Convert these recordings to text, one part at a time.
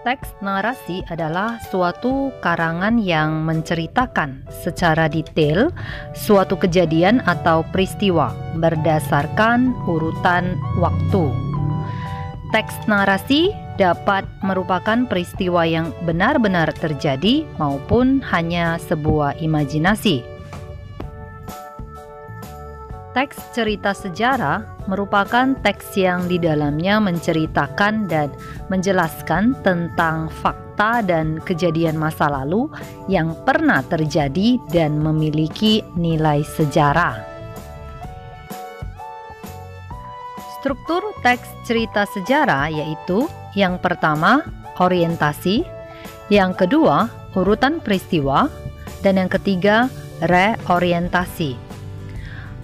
Teks narasi adalah suatu karangan yang menceritakan secara detail suatu kejadian atau peristiwa berdasarkan urutan waktu. Teks narasi dapat merupakan peristiwa yang benar-benar terjadi maupun hanya sebuah imajinasi. Teks cerita sejarah merupakan teks yang di dalamnya menceritakan dan menjelaskan tentang fakta dan kejadian masa lalu yang pernah terjadi dan memiliki nilai sejarah. Struktur teks cerita sejarah yaitu yang pertama, orientasi, yang kedua, urutan peristiwa, dan yang ketiga, reorientasi.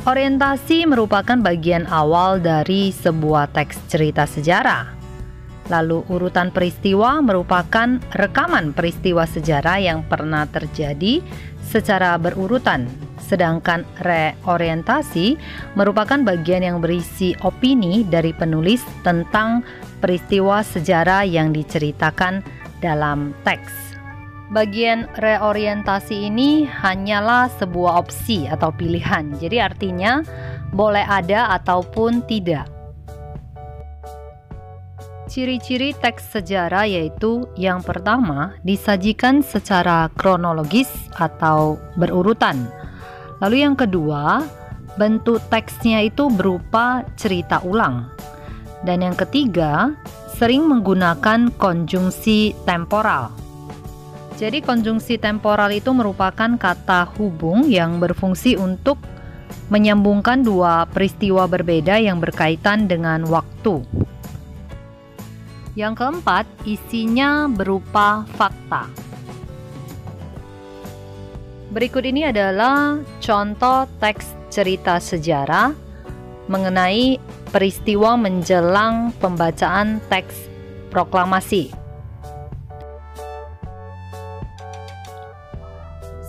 Orientasi merupakan bagian awal dari sebuah teks cerita sejarah. Lalu urutan peristiwa merupakan rekaman peristiwa sejarah yang pernah terjadi secara berurutan. Sedangkan reorientasi merupakan bagian yang berisi opini dari penulis tentang peristiwa sejarah yang diceritakan dalam teks. Bagian reorientasi ini hanyalah sebuah opsi atau pilihan, jadi artinya boleh ada ataupun tidak. Ciri-ciri teks sejarah yaitu yang pertama, disajikan secara kronologis atau berurutan. Lalu yang kedua, bentuk teksnya itu berupa cerita ulang. Dan yang ketiga, sering menggunakan konjungsi temporal. Jadi konjungsi temporal itu merupakan kata hubung yang berfungsi untuk menyambungkan dua peristiwa berbeda yang berkaitan dengan waktu. Yang keempat, isinya berupa fakta. Berikut ini adalah contoh teks cerita sejarah mengenai peristiwa menjelang pembacaan teks proklamasi.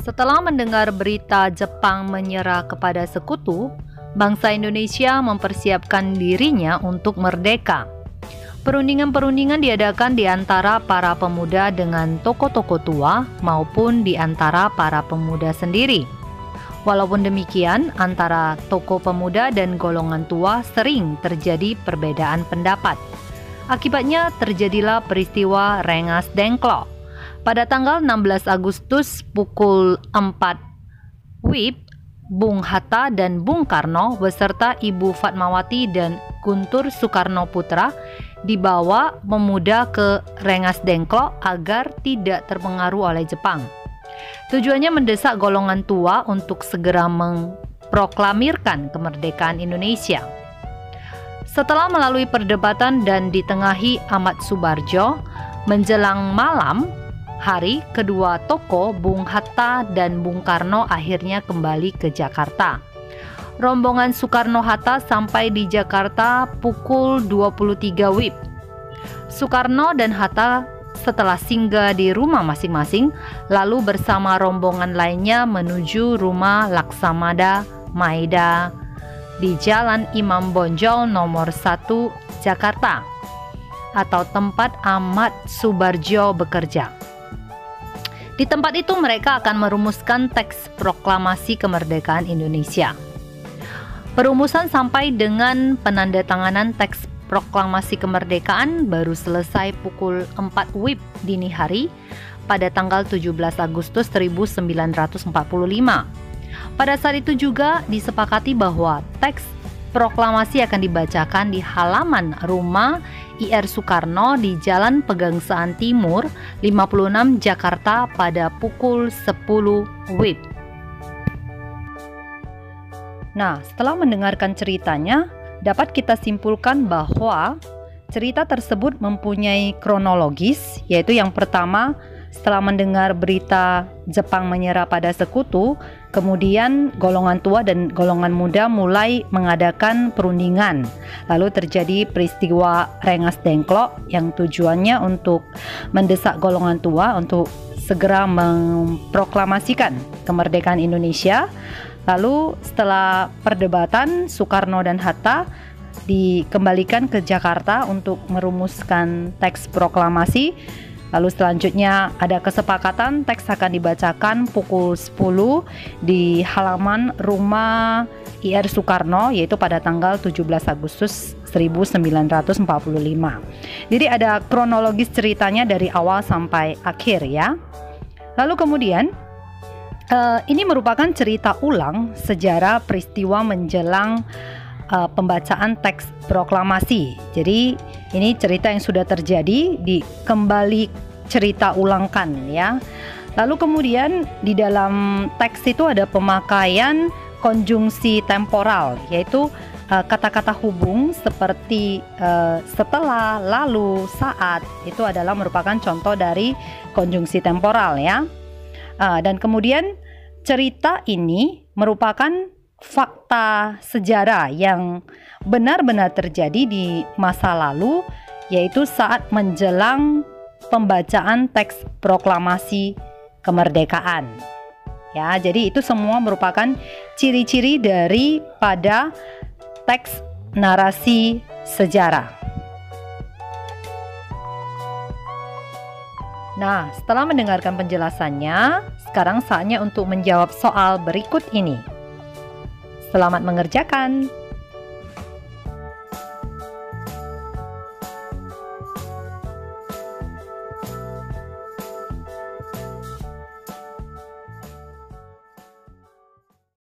Setelah mendengar berita Jepang menyerah kepada sekutu, bangsa Indonesia mempersiapkan dirinya untuk merdeka. Perundingan-perundingan diadakan di antara para pemuda dengan tokoh-tokoh tua maupun di antara para pemuda sendiri. Walaupun demikian, antara tokoh pemuda dan golongan tua sering terjadi perbedaan pendapat. Akibatnya terjadilah peristiwa Rengas Dengklok. Pada tanggal 16 Agustus pukul 4 WIB, Bung Hatta dan Bung Karno beserta Ibu Fatmawati dan Guntur Soekarno Putra dibawa pemuda ke Rengas Dengklok agar tidak terpengaruh oleh Jepang. Tujuannya mendesak golongan tua untuk segera memproklamirkan kemerdekaan Indonesia. Setelah melalui perdebatan dan ditengahi Ahmad Subarjo, menjelang malam hari, kedua tokoh Bung Hatta dan Bung Karno akhirnya kembali ke Jakarta. Rombongan Soekarno-Hatta sampai di Jakarta pukul 23 WIB. Soekarno dan Hatta setelah singgah di rumah masing-masing, lalu bersama rombongan lainnya menuju rumah Laksamana Maeda di Jalan Imam Bonjol nomor 1 Jakarta, atau tempat Ahmad Subarjo bekerja. Di tempat itu mereka akan merumuskan teks proklamasi kemerdekaan Indonesia. Perumusan sampai dengan penandatanganan teks proklamasi kemerdekaan baru selesai pukul 4 WIB dini hari pada tanggal 17 Agustus 1945. Pada saat itu juga disepakati bahwa teks proklamasi akan dibacakan di halaman rumah IR Soekarno di Jalan Pegangsaan Timur 56 Jakarta pada pukul 10 WIB. Nah, setelah mendengarkan ceritanya, dapat kita simpulkan bahwa cerita tersebut mempunyai kronologis, yaitu yang pertama, setelah mendengar berita Jepang menyerah pada sekutu, kemudian golongan tua dan golongan muda mulai mengadakan perundingan. Lalu terjadi peristiwa Rengas Dengklok yang tujuannya untuk mendesak golongan tua untuk segera memproklamasikan kemerdekaan Indonesia. Lalu setelah perdebatan, Soekarno dan Hatta dikembalikan ke Jakarta untuk merumuskan teks proklamasi. Lalu selanjutnya ada kesepakatan teks akan dibacakan pukul 10 di halaman rumah IR Soekarno, yaitu pada tanggal 17 Agustus 1945. Jadi ada kronologis ceritanya dari awal sampai akhir ya. Lalu kemudian ini merupakan cerita ulang sejarah peristiwa menjelang pembacaan teks proklamasi. Jadi ini cerita yang sudah terjadi kembali cerita ulangkan ya. Lalu kemudian di dalam teks itu ada pemakaian konjungsi temporal, yaitu kata-kata hubung seperti setelah, lalu, saat. Itu adalah merupakan contoh dari konjungsi temporal ya. Dan kemudian cerita ini merupakan fakta sejarah yang benar-benar terjadi di masa lalu, yaitu saat menjelang pembacaan teks proklamasi kemerdekaan. Ya, jadi itu semua merupakan ciri-ciri daripada teks narasi sejarah. Nah, setelah mendengarkan penjelasannya, sekarang saatnya untuk menjawab soal berikut ini. Selamat mengerjakan.